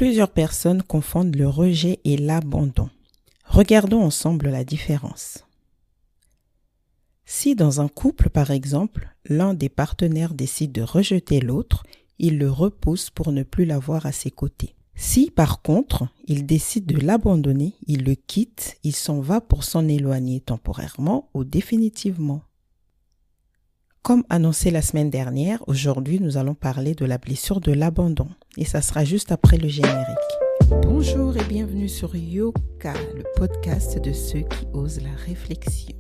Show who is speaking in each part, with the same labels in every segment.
Speaker 1: Plusieurs personnes confondent le rejet et l'abandon. Regardons ensemble la différence. Si dans un couple, par exemple, l'un des partenaires décide de rejeter l'autre, il le repousse pour ne plus l'avoir à ses côtés. Si, par contre, il décide de l'abandonner, il le quitte, il s'en va pour s'en éloigner temporairement ou définitivement. Comme annoncé la semaine dernière, aujourd'hui nous allons parler de la blessure de l'abandon et ça sera juste après le générique. Bonjour et bienvenue sur Yoka, le podcast de ceux qui osent la réflexion.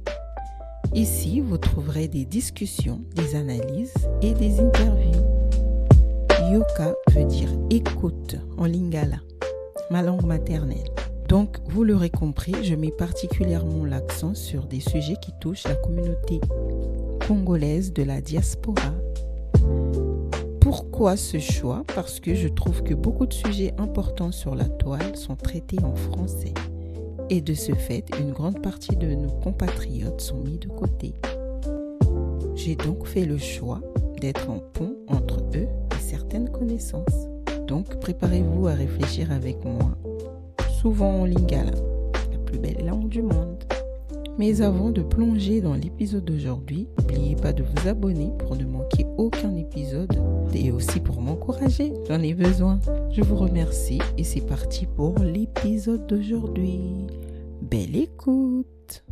Speaker 1: Ici, vous trouverez des discussions, des analyses et des interviews. Yoka veut dire écoute en lingala, ma langue maternelle. Donc, vous l'aurez compris, je mets particulièrement l'accent sur des sujets qui touchent la communauté congolaise de la diaspora. Pourquoi ce choix ? Parce que je trouve que beaucoup de sujets importants sur la toile sont traités en français. Et de ce fait, une grande partie de nos compatriotes sont mis de côté. J'ai donc fait le choix d'être un pont entre eux et certaines connaissances. Donc, préparez-vous à réfléchir avec moi, souvent en lingala, la plus belle langue du monde. Mais avant de plonger dans l'épisode d'aujourd'hui, n'oubliez pas de vous abonner pour ne manquer aucun épisode et aussi pour m'encourager, j'en ai besoin. Je vous remercie et c'est parti pour l'épisode d'aujourd'hui. Belle écoute!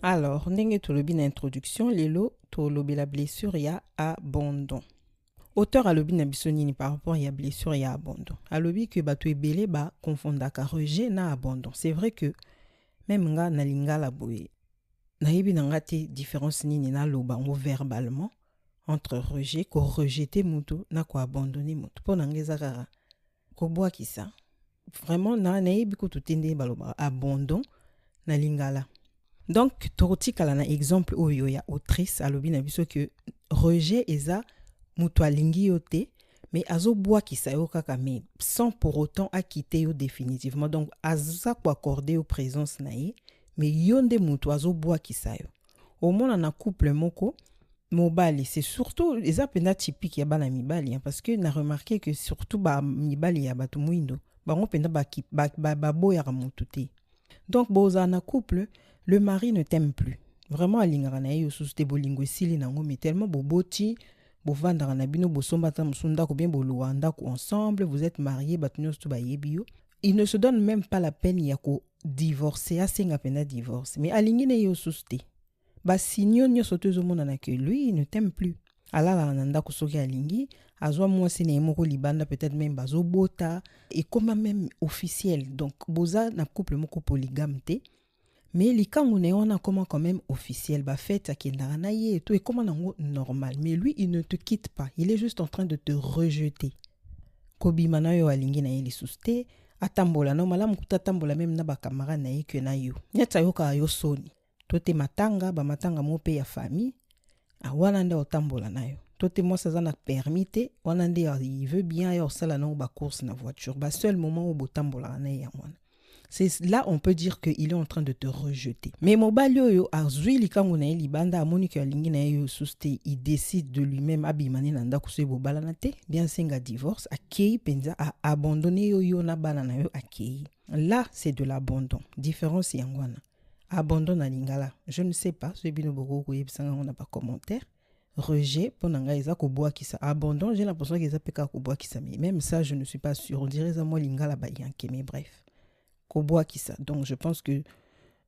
Speaker 1: Alors, ndenge tolobi na introduction, lelo tolobi la blessure ya abandon. Auteur alobi na biso nini par rapport ya blessure ya abandon. Alobi que bato ebele ba confondaka rejet na abandon. C'est vrai que même nga na lingala boye na yebi na nga te différence nini na loba ngo verbalement entre rejet ko rejeter mutu na ko abandonner mutu po na ngeza kaka ko bwa kisa vraiment na yebi ko tutende baloba abandon na lingala. Donc toroti kala na exemple oyo ya autrice alobi na biso que rejet eza mutu alingi yo te mais azo bwa kisa yo kaka mais sans pour autant quitter yo définitivement. Donc aza ko accorder au présence na ye mais yonde mutu azo bwa kisa yo. Au moins na couple moko mobali c'est surtout eza pena typique ya bana mibali hein, parce que na remarqué que surtout ba mibali ya batu muindo bango pena ba boya mutu te. Donc boza na couple le mari ne t'aime plus. Vraiment alingara na yo sous te bolingo sili nango mais tellement boboti bovandara na bino bosombata musunda ko bien boluanda ko ensemble, vous êtes mariés batunios to bayebio. Il ne se donne même pas la peine ya ko divorcer, asenga pena divorce. Mais alingi na yo suste. Ba sinyo nyo sotezo mona na que lui il ne t'aime plus. Alala nanda ko soki alingi, azwa mwasi na moko libanda peut-être même bazo bota et comme même officiel. Donc boza na couple moko polygame te. Mais les cas on a comment quand même officiel ba fête akendara na ye tout et comment nango normal mais lui il ne te quitte pas, il est juste en train de te rejeter. Kobi manayo alingi na ye suste atambola no malamu kutatambola même na ba camarade na ye que na yo nyata yo ka yo soni tote matanga ba matanga mo pe ya famille a wana nde otambola na yo tote moi ça na permité wana nde il veut bien yo sala na ba course na voiture ba seul moment où botambola na ye wana. C'est là on peut dire qu'il est en train de te rejeter. Mais mobali oyo azui likango na libanda amoni que alingi na yo suste il décide de lui-même abimani na ndako se bobala na te bien senga divorce akei penza a abandonner yo na bana na yo akei. Là c'est de l'abandon. Différence yangwana. Abandon na lingala. Je ne sais pas ce bino boko ko yebsanga on n'a pas commentaire. Rejet pour nanga eza ko boa kisa. Abandon j'ai l'impression qu'ils appellent ko boa kisa mais même ça je ne suis pas sûr. On dirait ça moi lingala ba yanke mais bref. Koboa Kissa. Donc je pense que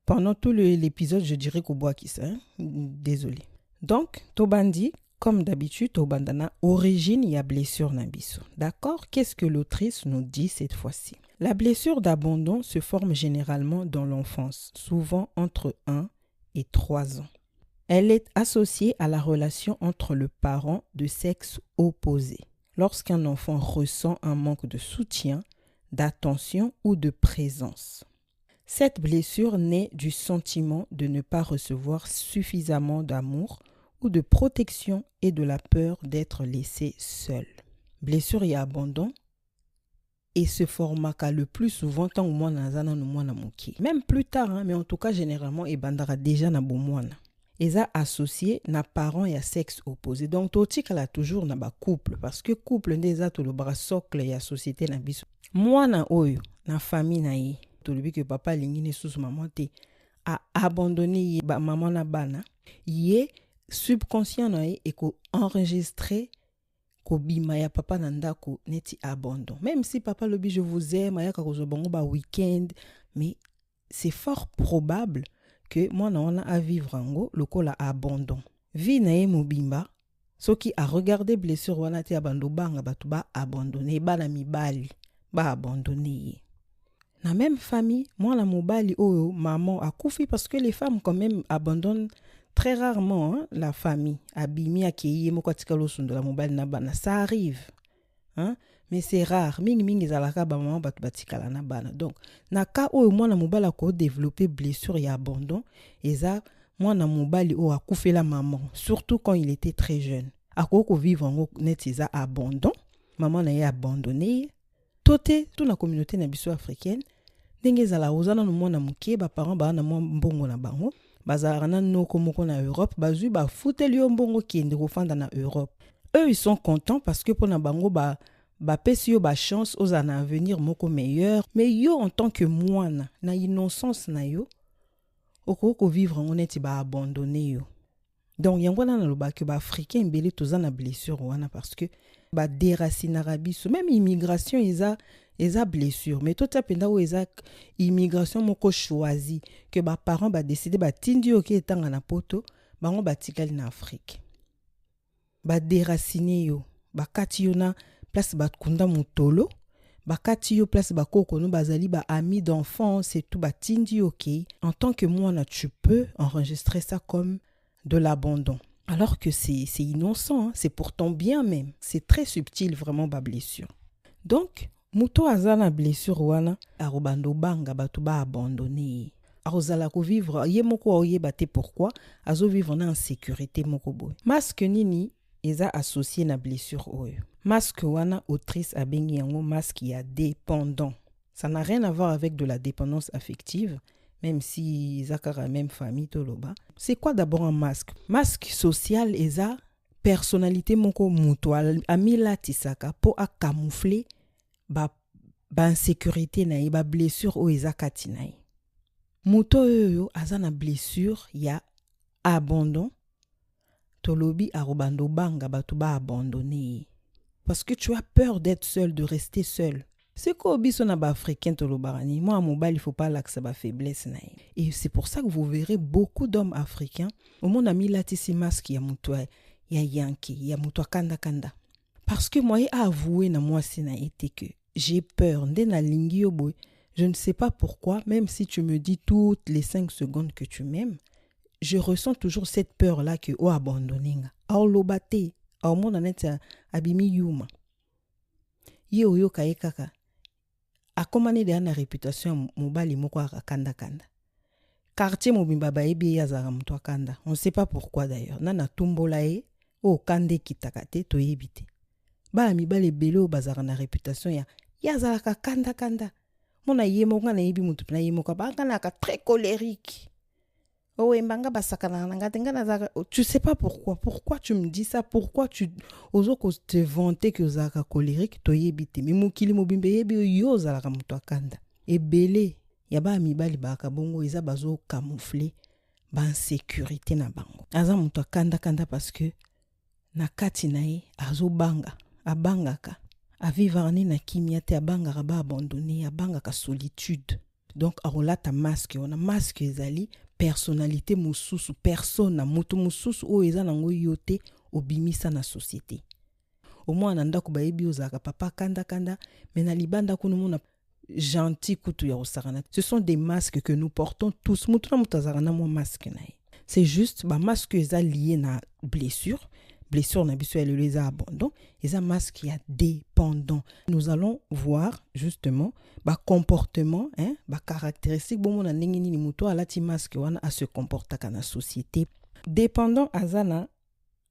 Speaker 1: pendant tout l'épisode, je dirais Koboa Kissa. Hein? Désolé. Donc, Tobandi, comme d'habitude, Tobandana, origine, il y a blessure n'abisso. D'accord? Qu'est-ce que l'autrice nous dit cette fois-ci? La blessure d'abandon se forme généralement dans l'enfance, souvent entre 1 et 3 ans. Elle est associée à la relation entre le parent de sexe opposé. Lorsqu'un enfant ressent un manque de soutien, d'attention ou de présence. Cette blessure naît du sentiment de ne pas recevoir suffisamment d'amour ou de protection et de la peur d'être laissé seul. Blessure et abandon et se forma le plus souvent tant au moins nazana no mwana moki. Même plus tard hein, mais en tout cas généralement et bandara déjà na bomwana. eza associé na parents ya sexe opposé. Donc totikala toujours na ba couple parce que couple nde eza tolobaka socle ya société na biso. Mwana oyo na famille na ye tolobi que papa alingi ne susu maman te a abandonné ye ba maman na bana ye subconscient na ye eko enregistrer ko bima ya papa na ndako neti abandon. Même si papa lobi je vous aime ayaka ko zo bango ba week-end, mais c'est fort probable que moi na wana a vivre ango lokola abandon. Vi na ye mobimba soki a regarder blessure wana te abando banga batu ba abandonner ba na mibali ba abandonner ye. Na même famille, moi la mobali oyo maman a koufi parce que les femmes quand même abandonnent très rarement la famille. Abimi akeye moko atikalo sundo la mobali na bana, ça arrive. Mais c'est rare. Mingi zalaka ba maman batu batikala na bana. Donc na ka oyo mwana mobali ko développer blessure et abandon, eza mwana mobali o akoufi la maman, surtout quand il était très jeune. Akoko vivre en net eza abandon, maman na ye abandonné. Tote toute la communauté na biso africaine ndenge ezala ozana no mwana mukie ba parents ba na mbongo na bango bazala na noko moko na Europe bazui ba futeli yo mbongo kende kofanda na Europe. Eux ils sont contents parce que pour na bango ba pesi yo ba chance aux un avenir moko meilleur, mais yo en tant que mwana na innocence na yo okoko vivre en honnête ba abandonner yo. Donc yango na loba que ba africain mbele tozana blessure wana parce que ba déraciner biso même immigration eza blessure mais tout ça penda ou eza immigration moko choisi que ba parents ba décider ba tindi OK etanga na poto bango batikali na Afrique ba déraciner yo ba kati yo na place ba kunda mutolo ba kati yo place ba koko no bazali ba amis d'enfance et tout ba tindi OK. En tant que moi tu peux enregistrer ça comme de l'abandon. Alors que c'est innocent, c'est pour ton bien même. C'est très subtil vraiment ba blessure. Donc, muto azana blessure wana arobando banga batu ba abandonné. Arozala ko vivre ye moko oyeba te pourquoi azo vivre en sécurité moko boy. Masque nini eza associé na blessure oyo. Masque wana autrice abengi yango masque ya dépendant. Ça n'a rien à voir avec de la dépendance affective. Même si zakara même famille toloba. C'est quoi d'abord un masque? Masque social eza personnalité moko mutual amila tisaka po a camoufler ba insécurité na ba blessure o eza katina. Muto yo azana blessure ya abandon tolobi arobando banga batu ba abandonné parce que tu as peur d'être seul, de rester seul. C'est quoi biso na ba africain tolobarani moi mobile il faut pas l'accès ba faiblesse na. Et c'est pour ça que vous verrez beaucoup d'hommes africains au monde a mis la tisi masque ya muto ya yanki ya muto kanda parce que moi avoué na moi c'est na été que j'ai peur ndena lingi yo boy. Je ne sais pas pourquoi, même si tu me dis toutes les 5 secondes que tu m'aimes, je ressens toujours cette peur là que o abandonné nga au lobate au monde net abimi yuma yo yo kaka a commandé de la réputation mobali moko kanda quartier mobimba ba ebi ya zara mto kanda. On sait pas pourquoi d'ailleurs nana tumbola e o kande kitakate to yebite ba mibale belo bazara na réputation ya zara kanda mona yemo ngana yebi mutu na yemo ka ba kana ka très colérique. Oh embanga basakana nga tenga zara. Tu sais pas pourquoi tu me dis ça, pourquoi tu ozo ko te vanter que zaka colérique to yebite mais mukili mobimbe yebi yo zala ka mutu akanda ebele ya ba mibali ba ka bongo eza bazo camoufler ba insécurité na bango aza mutu akanda parce que na kati na ye azo banga abangaka a vivre na kimia te abanga ba abandonné abanga solitude. Donc arola ta masque on a masque ezali personnalité mususu persona mutu mususu o eza nango yote obimisa na société. Au moins nanda ko baebi ozaka papa kanda mais na libanda kuno mona gentil kutu ya osarana. Ce sont des masques que nous portons tous. Mutu na mutazarana mo masque na. C'est juste ba masque eza lié na blessure na biso elle les a abandon et un masque qui a dépendant. Nous allons voir justement ba comportement ba caractéristique bon na ndenge nini muto alati masque wana a se comporta kana société. Dépendant azana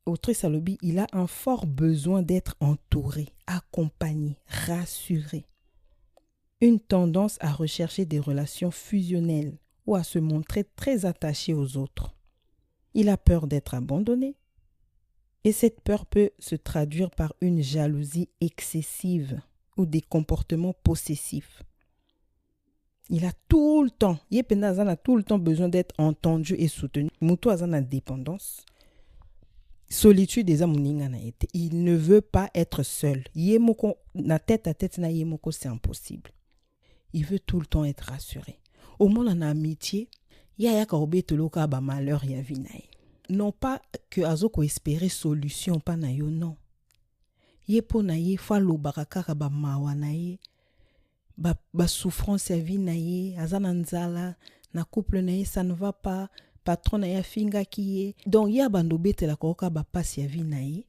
Speaker 1: autrice alobi il a un fort besoin d'être entouré, accompagné, rassuré. Une tendance à rechercher des relations fusionnelles ou à se montrer très attaché aux autres. Il a peur d'être abandonné. Et cette peur peut se traduire par une jalousie excessive ou des comportements possessifs. Il a tout le temps, a tout le temps besoin d'être entendu et soutenu. Mutu azana dépendance. Solitude des amuninga na été. Il ne veut pas être seul. Yemoko na tête à tête na yemoko, c'est impossible. Il veut tout le temps être rassuré. Au monde en amitié, ya ka obetoloka ba malheur ya vinaï. Non pas que azoko espérer solution pa na yo, non. Ye po na ye fa lo barakaka ba mawa na ye. Ba souffrance ya vie na ye, azana nzala, na couple na ye, ça ne va pas, patron na ye finga ki ye. Donc ya bandobete la koka ba passe ya vie na ye,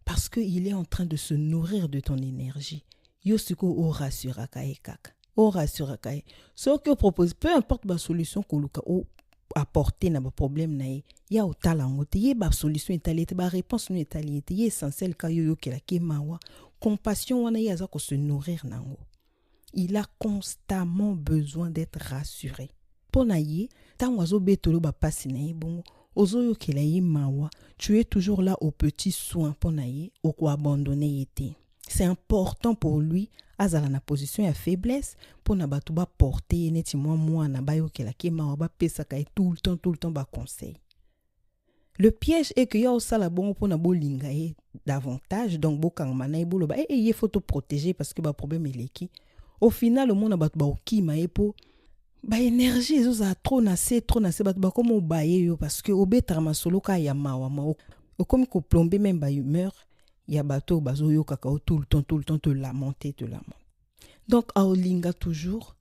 Speaker 1: parce que il est en train de se nourrir de ton énergie. Yo suko o rassuraka ye kaka. O rassuraka ye. Ce que propose, peu importe ba solution koluka o apporter na ba problème na ye, ya o talango te ye ba solution italiete, ba réponse no italiete, ye essentiel ka yo ke la ke mawa. Compassion wana ye azako se nourrir nango. Il a constamment besoin d'être rassuré. Ponaye, tant oiseau betolo ba passe na ye bongo, ozo yo ke la ye mawa, tu es toujours là aux petits soins ponaye, au ko abandonner été. C'est important pour lui, azala na position ya faiblesse, pour na batu ba porter neti moi na ba yo ke la ke mawa ba pesa ka tout le temps ba conseil. Le piège est que ya osala bongo pour na bolinga ye davantage, donc bokanga na ye bolo ba ye faut te protéger parce que ba problème eleki. Au final, le monde a battu qui m'a épo. Ba énergie, ils ont trop nassé, battu ba comme au baye parce que au betra solo ka ya mawa ma. Au comme ko plomber même ba humeur, ya bateau bazo yo kakao tout le temps te lamenter. Donc a olinga toujours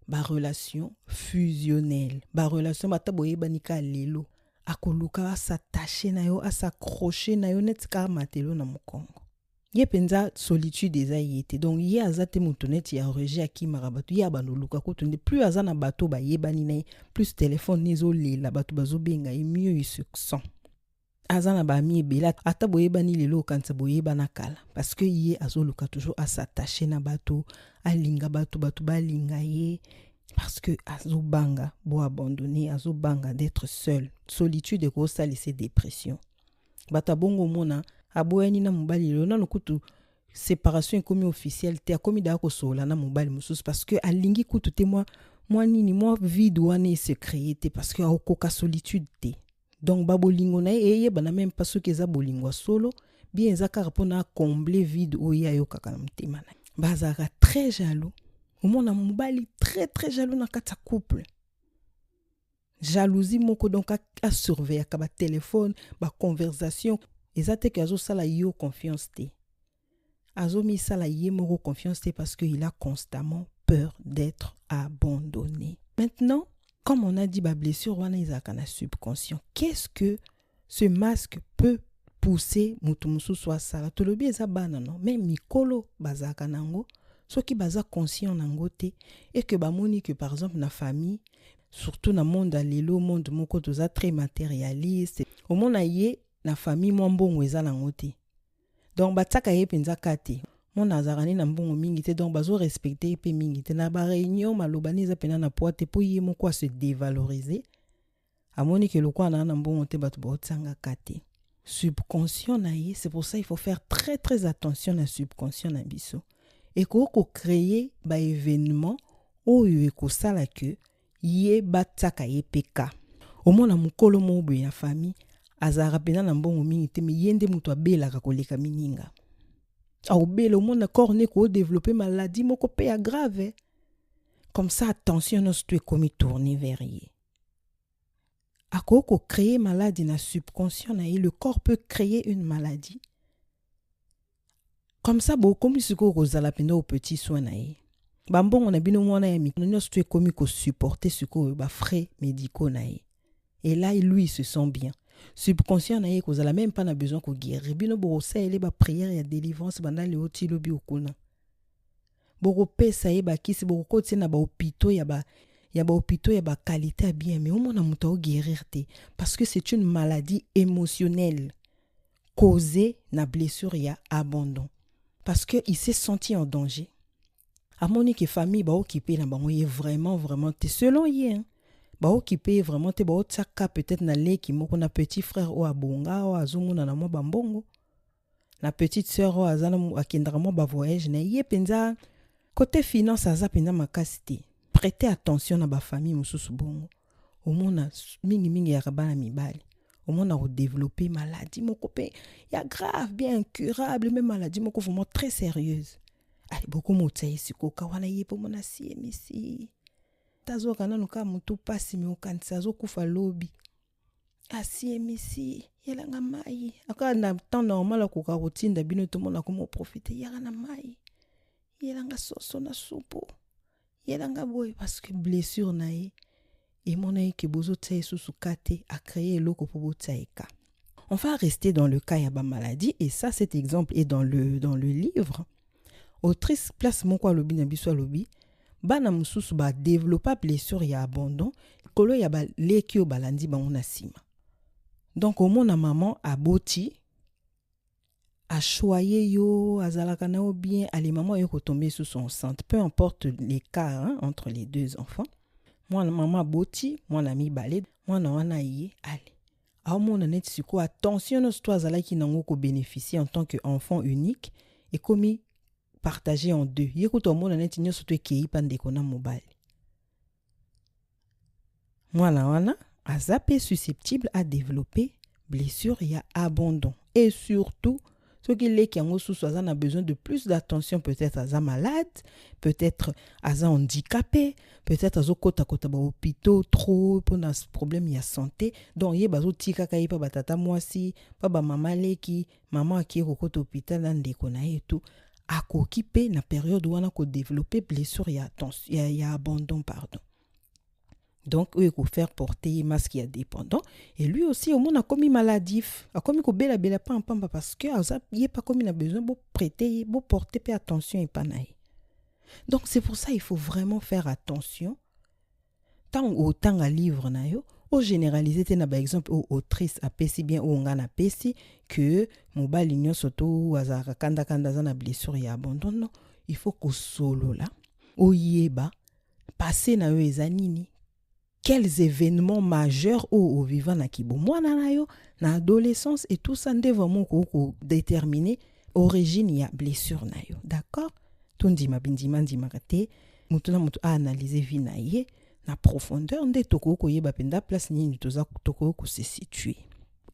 Speaker 1: ba relation fusionnelle, ba relation bata boye banika lelo. Akoluka s'attacher na yo, à s'accrocher na yo net ka matelo na mokongo. Ye penza solitude eza yete. Donc ye azate mutonet ya rejet aki marabatu ya banoluka ko tunde plus azana bato ba yebani na plus téléphone nizo lela bato bazo benga et mieux il se sent. Azana ba mi bela ata boyebani lelo kanza boyebana kala parce que ye azoluka toujours à s'attacher na bato, alinga bato ba linga ye parce que azobanga bo abandonner, azobanga d'être seul. Solitude ko ça laisser dépression. Bata bongo mona aboyani na mobali lelo na lokutu séparation comme officielle te akomi da ko sola na mobali mususu parce que alingi kutu te moi nini moi vide wana se créer te parce que akoka solitude te. Donc babolingo na ye bana même pas ceux qui za bolingo solo bien zakara pona combler vide oya yo kaka na mtima na. Bazaka très jaloux. Au mona mobali très jaloux na kata couple. Jalousie moko donc à surveiller ka ba téléphone, ba conversation. Ezate que azo sala yo confiance te. Azo mi sala ye moko confiance te parce qu'il a constamment peur d'être abandonné. Maintenant, comme on a dit, ba blessure wana izaka na subconscient. Qu'est-ce que ce masque peut pousser mutu musu soit sala? Tolobi eza bana non, mais mikolo bazaka nango, soki baza conscient nango te et que ba moni que par exemple na famille, surtout na monde alelo monde moko toza très matérialiste. Au monde aye na famille mo mbongo eza na ngote. Donc bataka ye penza kate. Mon azarani na mbongo mingi te donc bazo respecter pe mingi te na ba réunion malobani za pena na poate po ye moko a se dévaloriser. Amoni ke lokwa na mbongo te batu ba tsanga kate. Subconscient na ye, c'est pour ça il faut faire très attention na subconscient na biso. Et ko créer ba événement oyo ekosala que ye bataka ye peka. Au mona mukolo mo boye ya famille azara pena na mbongo mingi te me yende mutu abelaka koleka mininga. Au belo monde corne ko développer maladie moko pe ya grave. Comme ça attention nos tu comme tourner vers ye. Akoko créer maladie na subconscient na le corps peut créer une maladie. Comme ça bo comme siko kozala pena au petit soin na ye. Ba mbongo na bino mwana ya mi nos tu comme ko supporter siko ba frais médicaux na ye. Et là lui il se sent bien. Subconscient na ye kozala même pas na besoin ko guérir bino bo ça ele ba prière ya délivrance banda le oti lobi okuna boko pesa ye ba kisi boko koti na ba hôpitaux ya ba hôpitaux ya ba qualité bien mais au mona muto guérir te parce que c'est une maladie émotionnelle causée na blessure ya abandon parce que il s'est senti en danger. A moni que famille ba occupé na bango ye vraiment te selon ye hein? baokipe vraiment te baotiaka peut-être na leki moko na petit frère o abonga o azomona na mwa bambongo na petite sœur o azana akendaka mwa bavoyage na ye penza côté finance aza penza makasi te. Prêtez attention na bafamille mosusu bongo omona mingi ya bana mibali omona redévelopper maladie moko pe ya grave bien incurable même maladie moko vraiment très sérieuse. Allez beaucoup motayi sikoka wana ye po mona CMC tazoka nanu ka mutu pasi me okanisa azokufa lobi CMC yelanga mai aka na temps normal akoka kotinda bino tomona komo profiter yaka na mai yelanga soso na supu yelanga boy parce que blessure na ye et mon aïe que bozo tsaï sous kate a créé l'oko pour botsaïka. On va rester dans le cas yaba maladie et ça cet exemple est dans le livre. Autrice place mon quoi lobi na biso lobi bana mususu ba développer blessure ya abandon kolo ya ba lekio balandi ba on sima. Donc au mona maman a boti a choyé yo azalaka na o bien ali maman yo ko tomber sous son centre peu importe les cas entre les deux enfants. Moi maman boti moi na mi balé moi na wana yé allez a mona net siko attention nos toi azalaki nango ko bénéficier en tant que enfant unique et commis partagé en deux yé ko to mona net nyo surtout kei pande kona mobile moi na wana azapé susceptible à développer blessure ya abandon et surtout ce qui est qui a besoin de plus d'attention, peut-être aza malade, peut-être aza handicapé, peut-être azo kota ba hôpital trop pour un problème ya santé. Donc yé bazo tika kai pa batata mwasi, pa ba mama leki, maman qui ko kota hôpital na ndeko na et tout. A ko occupé na période où on a ko développer blessure ya abandon pardon. Donc, il faut faire porter masque qui est dépendant. Et lui aussi, au monde a commis maladif. A commis ko bela pam parce que il pas comme il a besoin de prêter, de porter attention et pas naï. Donc, c'est pour ça il faut vraiment faire attention. Tant autant à livre na yo, au généraliser te na par exemple au autrice a pesi bien ou ngana pesi que mobile union soto azaka kanda za na blessure ya abandon non, il faut ko solo là. O yeba passer na yo ezanini. Quels événements majeurs au vivant na kibo mwana na yo na adolescence et tout ça ndé vraiment ko déterminer origine ya blessure na yo d'accord tundi mabindima ndima kate mutu na mutu a analyser vie na ye na profondeur ndé toko ko yeba penda place nini toza toko ko se situer.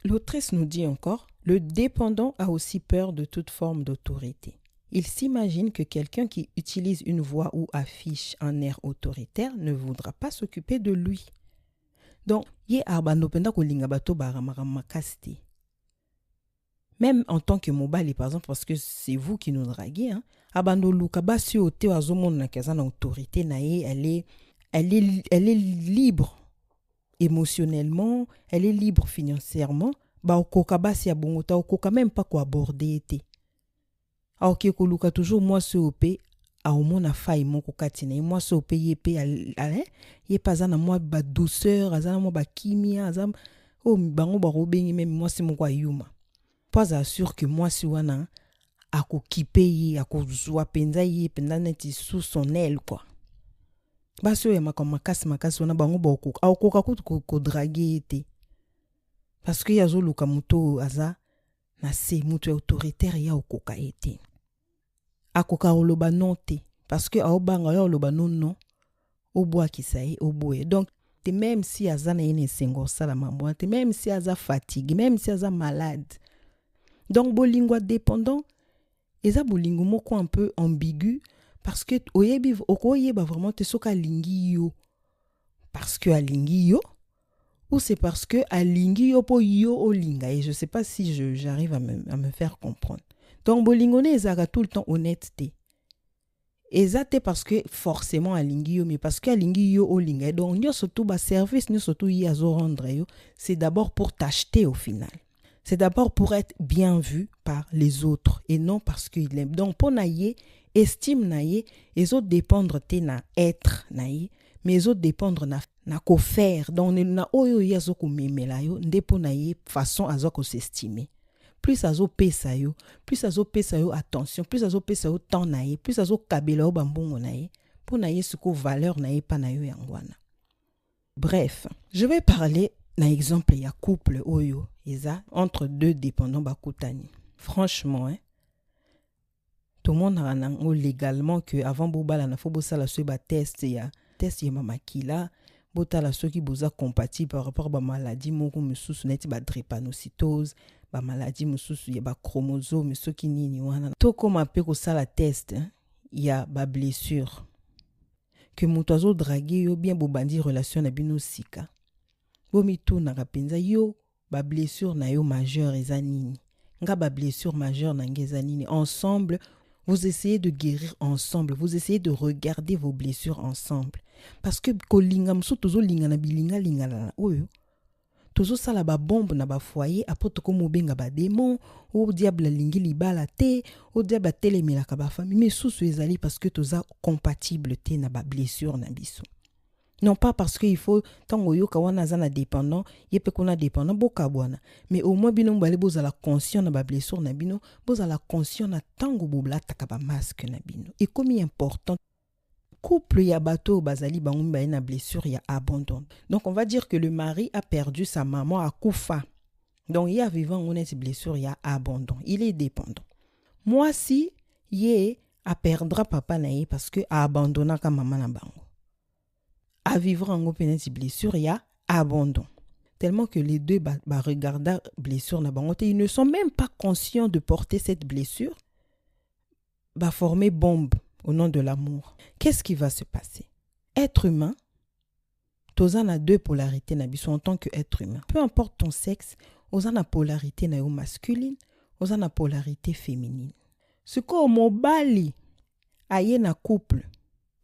Speaker 1: L'autrice nous dit encore le dépendant a aussi peur de toute forme d'autorité. Il s'imagine que quelqu'un qui utilise une voix ou affiche un air autoritaire ne voudra pas s'occuper de lui. Donc, ye arbano penda ko linga bato makasti. Même en tant que mobile, par exemple, parce que c'est vous qui nous draguez, abando luka basi ote azomon na kazana autorité na ye, elle est libre émotionnellement, elle est libre financièrement, ba okoka basi abongota okoka même pas ko aborder été. Ok, koluka toujours moi ce op a au mon faille mon kokatina moi ce op yep yé pas na moi ba douceur azana moi ba kimia azam oh bango ba robengi même moi c'est mon kwa yuma pas assure que moi si wana ako kipe ako zwa penza yé penda neti sous son aile quoi baso ya makasi wana bango ba okoka ko draguer été parce que yazo luka muto aza na se mutu autoritaire ya okoka été akoka oloba non te parce que aobanga ya oloba non oboa kisaye oboe donc te même si azana ene sengo sala mambo te même si aza fatigue même si aza malade donc bolingo dépendant eza bolingo moko un peu ambigu parce que oyebi okoyeba vraiment te soka lingi yo parce que alingi yo ou c'est parce que alingi yo po yo olinga et je sais pas si j'arrive à me faire comprendre. Donc bolingone ezaka tout le temps honnêteté. Ezate parce que forcément alingi yo mais parce que alingi yo olinga donc nyo surtout ba service nyo surtout y azo rendre yo c'est d'abord pour t'acheter au final. C'est d'abord pour être bien vu par les autres et non parce qu'il aime. Donc pour naïe estime naïe les autres dépendre te na être naïe mais les autres dépendre na ko faire donc na oyo yazo ko memela yo ndepo na ye façon azo ko s'estimer plus azo pesa yo attention plus azo pesa yo temps na ye plus azo kabela yo bambongo na ye pour na ye suko valeur na ye pa na yo yangwana Bref, je vais parler d'un exemple, il y a couple oyo, entre deux dépendants bakutani. Franchement, tout le monde a légalement que avant bobala na faut ça la suba test ya mamakila bota la ceux qui boza compatible par rapport à maladie moko mususu neti ba drépanocytose ba maladie mususu ya ba chromosome ceux qui nini wana to comme apé ko ça la test ya ba blessure que moto azo draguer yo bien bobandi relation na bino sika bomi to na rapenza yo ba blessure na yo majeure eza nini nga ba blessure majeure na ngeza nini ensemble. Vous essayez de guérir ensemble. Vous essayez de regarder vos blessures ensemble. Parce que kolinga mso tozo linga na bilinga linga la oyo. Tozo sala ba bombe na ba foyer après to komo benga ba démon o diable lingi libala te o diable telemela ka ba famille mais sous ezali parce que toza compatible te na ba blessure na biso. Non pas parce qu'il faut tant oyo kawana zana dépendant yepe kona dépendant boka bwana mais au moins bino mbale boza la conscient na ba blessure na bino boza la conscient na tango bobla takaba masque na bino et comme important couple ya bato bazali bangumba na blessure ya abandon. Donc on va dire que le mari a perdu sa maman à kufa. Donc il y a vivant on est blessure ya abandon, il est dépendant. Moi si yé a perdra papa naï parce que a abandonna ka maman na bango. À vivre en open blessure, il y a abandon. Tellement que les deux regardent blessure na bango, ils ne sont même pas conscients de porter cette blessure. Former bombe au nom de l'amour. Qu'est-ce qui va se passer? Être humain, tozan a deux polarités na biso en tant qu'être humain. Peu importe ton sexe, ozan a polarité na yo masculine, ozan a polarité féminine. Ce qu'on mobali aye na couple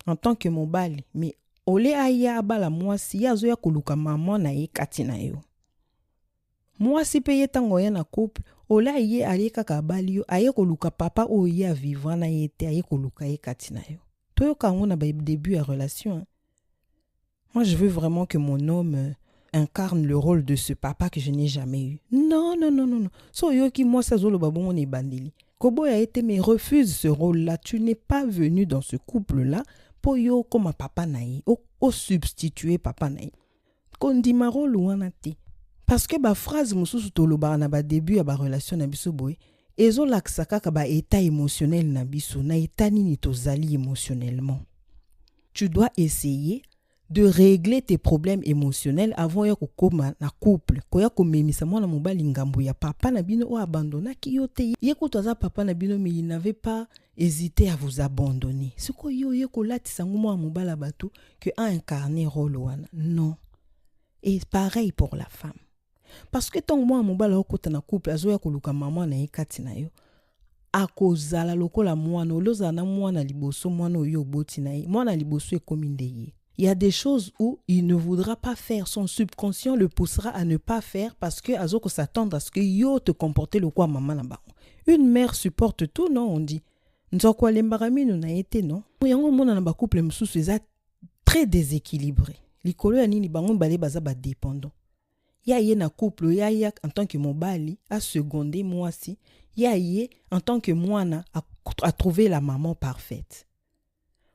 Speaker 1: en tant que mobali, mais ole aya abala mwasi ya zoya koluka maman na ye kati na yo. Mwasi pe ye tango ya na couple, ole aye ale kaka abali yo, aye koluka papa o ya vivant na ye te, aye koluka ye kati na yo. Toyo kango na ba début à relation. Moi je veux vraiment que mon homme incarne le rôle de ce papa que je n'ai jamais eu. Non. So yo ki moi sa zolo babon ne bandeli. Kobo a été mais refuse ce rôle-là. Tu n'es pas venu dans ce couple-là pour yo comme papa naï au substituer papa naï kondi marolo wana te parce que ba phrase mususu toloba na ba début ya ba relation na biso boy ezo laksaka ka ba état émotionnel na biso na état nini tozali émotionnellement. Tu dois essayer de régler tes problèmes émotionnels avant ya kokoma na couple koya komemisa mwana mobali ngambo ya papa na bino o abandonna ki yo te ye ko toza papa na bino mais il n'avait pas hésité à vous abandonner. Ce que yo ye ko latisa mwana mobala bato que a incarné rôle wana. Non. Et pareil pour la femme. Parce que tant mwana mobala okota na couple azoya koluka maman na ekati na yo akozala lokola mwana oloza na mwana liboso mwana oyo boti na ye mwana liboso ekomi ndeye. Il y a des choses où il ne voudra pas faire. Son subconscient le poussera à ne pas faire parce que azoko s'attendre à ce que yo te comporte le quoi maman na bango. Une mère supporte tout, non, on dit. Nzoko alembarami no na été, non. Yango mona na ba couple mususu eza très déséquilibré. Likolo ya nini bango bale baza ba dépendant. Ya ye na couple ya en tant que mobali a secondé mwasi, ya ye en tant que mwana a trouvé la maman parfaite.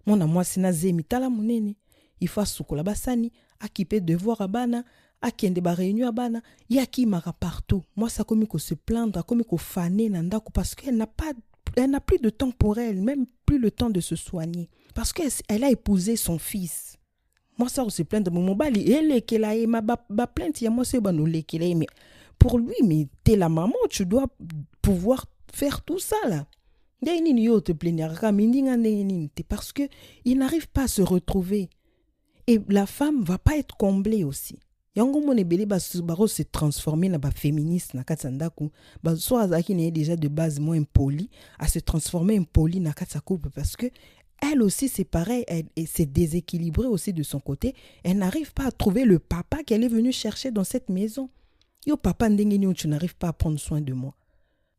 Speaker 1: Mona mwasi na zemi tala munene. Il faut sukola basani, akipe devoir à bana, akende ba réunion à bana, yaki mara partout. Moi ça comme ko se plaindre, comme ko faner nandako parce qu'elle n'a plus de temps pour elle, même plus le temps de se soigner parce qu'elle a épousé son fils. Moi ça on se plaindre mon mobali elle kela e ma ba plainte ya moi c'est bano le kela mais pour lui mais t'es la maman, tu dois pouvoir faire tout ça là. Parce que il n'arrive pas à se retrouver. Et la femme va pas être comblée aussi. Yango mone belé baro se transformer na ba féministe na katsandaku ba so azaki né déjà de base moins impoli à se transformer impoli na katsa couple parce que elle aussi c'est pareil, elle s'est déséquilibrée aussi de son côté, elle n'arrive pas à trouver le papa qu'elle est venue chercher dans cette maison. Yo papa ndengeni tu n'arrives pas à prendre soin de moi.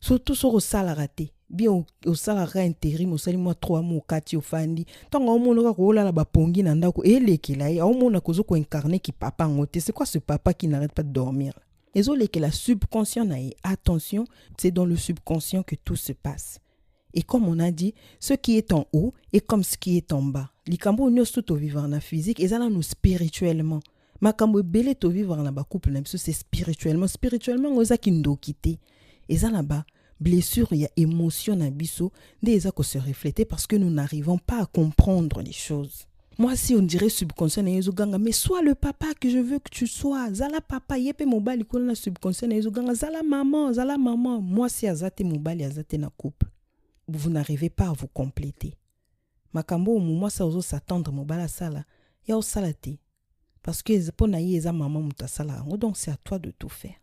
Speaker 1: Surtout sur au salaire raté. Bien au salaire intérim, au salaire moi 3 mois 4 au fandi. Tant au monde ko la ba pongi na ndako elekela ya au monde ko zo ko incarner ki papa ngote. C'est quoi ce papa qui n'arrête pas de dormir? Les autres que la subconscient na attention, c'est dans le subconscient que tout se passe. Et comme on a dit, ce qui est en haut est comme ce qui est en bas. Likambo nous tout au vivant na physique et ça nous spirituellement. makambo ebele to vivre na ba couple na biso c'est spirituellement oza kindoki te eza na ba blessure ya émotion na biso nde eza ko se refléter parce que nous n'arrivons pas à comprendre les choses. Moi, si on dirait subconscient na yezo ganga, mais sois le papa que je veux que tu sois. Zala papa, yepe mobali kona na subconscient na yezo ganga, zala maman. Moi, si azate mobali, azate na couple. Vous n'arrivez pas à vous compléter. Makambo au moment ça ozo s'attendre mobala sala, ya o salate. Parce que pour na yeza maman muta sala, donc c'est à toi de tout faire.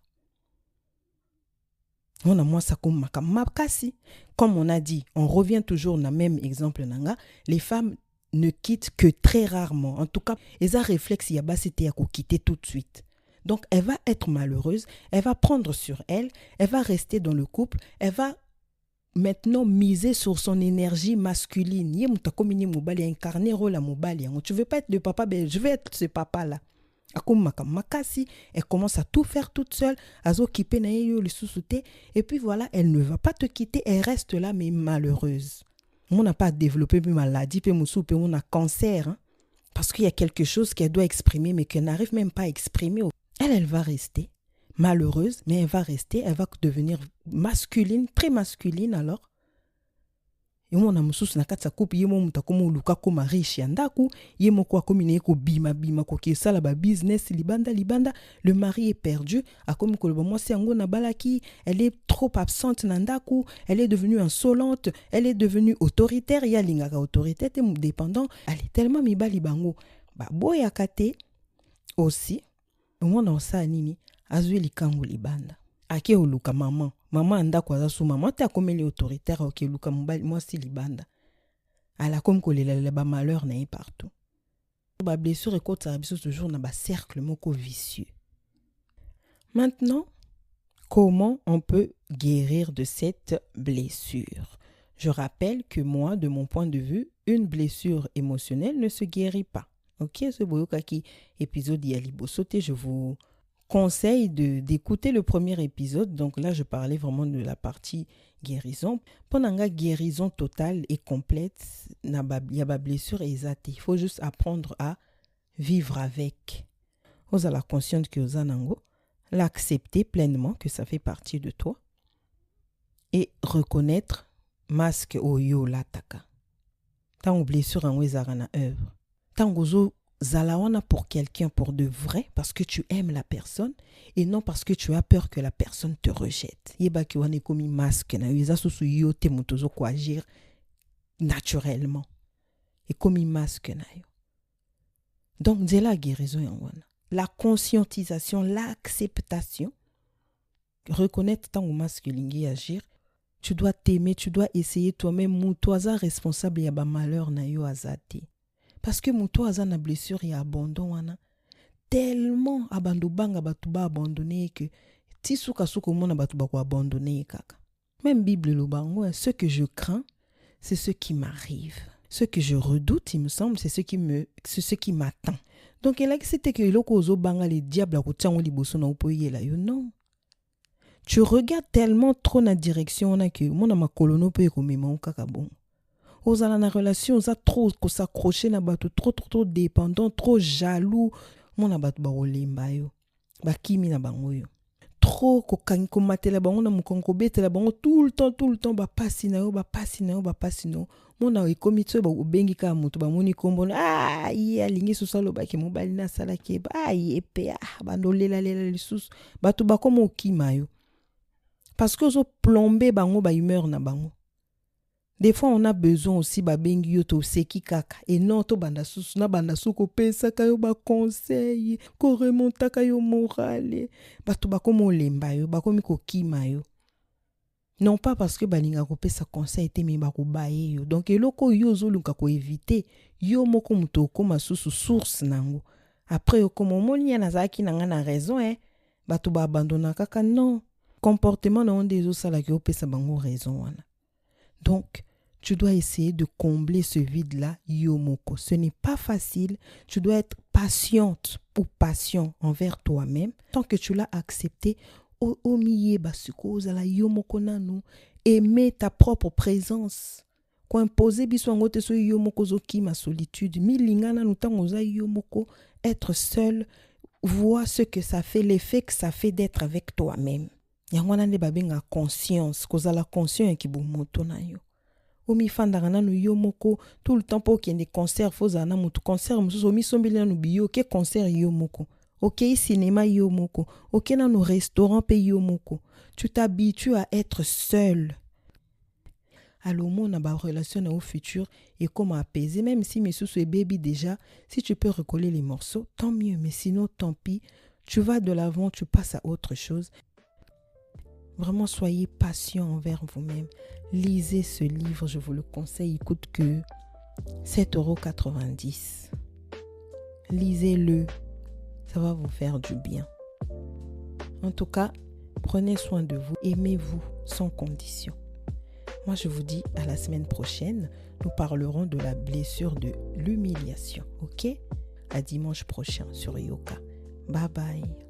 Speaker 1: On a moi ça comme makasi. Comme on a dit, on revient toujours dans le même exemple nanga, les femmes ne quitte que très rarement. En tout cas, eza réflexe yaba c'était à quitter tout de suite. Donc elle va être malheureuse, elle va prendre sur elle, elle va rester dans le couple, elle va maintenant miser sur son énergie masculine. Ye muta komini mobali incarner rôle à mobali. Tu veux pas être le papa, ben je vais être ce papa là. Akom makasi, elle commence à tout faire toute seule, à s'occuper na yo le sous-souté et puis voilà, elle ne va pas te quitter, elle reste là mais malheureuse. On n'a pas développé une maladie, puis on a cancer, hein, parce qu'il y a quelque chose qu'elle doit exprimer, mais qu'elle n'arrive même pas à exprimer. Elle va rester malheureuse, mais elle va devenir masculine, très masculine alors. Et on a mususu na katsa coupe yemo mutakomo luka ko riche yandaku yemo kwa komine ko bima ko kesala ba business libanda le mari est perdu a comme ko moi c'est ngo na balaki elle est trop absente nandaku elle est devenue insolente elle est devenue autoritaire ya lingaka autorité te dépendant elle est tellement mibali bango ba boya kate aussi on a ça nini azui likango libanda ake oluka maman andako aza su maman te akomeli autoritaire ake luka mobali moi si libanda ala comme kolela ba malheur na partout ba blessure et côté biso toujours na ba cercle moko vicieux. Maintenant, comment on peut guérir de cette blessure? Je rappelle que moi, de mon point de vue, une blessure émotionnelle ne se guérit pas. Ok, ce boyokaki épisode yalibo sauté, je vous conseille d'écouter le premier épisode. Donc là, je parlais vraiment de la partie guérison. Pendant la guérison totale et complète, il y a des blessures exactes. Il faut juste apprendre à vivre avec. Vous avez la conscience que vous avez l'accepter pleinement que ça fait partie de toi et reconnaître masque oyo lataka. Tant blessure en wezarana œuvre. Tant gozo zalawana pour quelqu'un pour de vrai parce que tu aimes la personne et non parce que tu as peur que la personne te rejette. Yeba ki wane komi masque na yeza susu yo te mutozo ko agir naturellement. Et komi masque na yo. Donc c'est la guérison yanwana. La conscientisation, l'acceptation, reconnaître tant au masculin et agir. Tu dois t'aimer, tu dois essayer toi-même. Moutoisa responsable ya ba malheur na yo azate. Parce que moutoisa na blessure ya abandon wana. Tellement abando banga batu ba abandonné que tisuka suko mona batu ba ko abandonné kaka. Même Bible le bango, ce que je crains, c'est ce qui m'arrive. Ce que je redoute, il me semble, c'est ce qui m'attend. Donc elle a que c'était que l'okozo banga les diables ko tiango liboso na upoye la yo non. Tu regardes tellement trop na direction na que mona makolono pe ko mema kaka bon. Ozala na relation za trop ko s'accrocher na bato trop dépendant, trop jaloux, mona bato ba olemba yo. Ba kimi na bango yo. Trop ko kanko matela bango na mukonko betela bango tout le temps ba pasi na yo. Mona ekomito ba ubengi ka mutu ba moni kombo ah ya lingi susalo ba ke mobali na sala ke ba yepe ba ndolela lisusu bato ba komo okima yo parce que zo plomber bango ba humeur na bango. Des fois on a besoin aussi ba bengi yo to seki kaka et non to banda susu na banda suko pesa ka yo ba conseil ko remonta ka yo morale bato ba komo lemba yo ba komi ko kima yo. Non pas parce que balinga ko pesa conseil te mi ba ko baye yo. Donc eloko yo zo luka ko éviter yo moko muto ko masusu source nango. Après yo komo moni na zaki nanga na raison bato ba abandonna kaka non. Comportement na onde zo sala ki o pesa bango raison wana. Donc tu dois essayer de combler ce vide là yo moko. Ce n'est pas facile, tu dois être patiente ou patient envers toi-même tant que tu l'as accepté. Omiye basuko zala yomoko nanu aimer ta propre présence ko imposer biso ngote so yomoko zoki ma solitude milinga nanu tango za yomoko être seul vois ce que ça fait, l'effet que ça fait d'être avec toi-même. Yango nande babenga conscience, kozala conscient ki bumoto na yo. Omi fandaka nanu yo moko tout le temps po kende concert foza na mutu concert mususu omi sombeli nanu biyo ke concert yo moko. Ok cinéma yo moko, ok nanu restaurant pe yo moko. Tu t'habitues à être seul. Alors mon relation au futur et comment apaiser, même si mes sous est baby déjà, si tu peux recoller les morceaux, tant mieux, mais sinon tant pis, tu vas de l'avant, tu passes à autre chose. Vraiment, soyez patient envers vous-même. Lisez ce livre, je vous le conseille, il coûte que 7,90 €. Lisez-le, ça va vous faire du bien. En tout cas, prenez soin de vous, aimez-vous sans condition. Moi, je vous dis à la semaine prochaine. Nous parlerons de la blessure de l'humiliation. Ok? À dimanche prochain sur Yoka. Bye bye.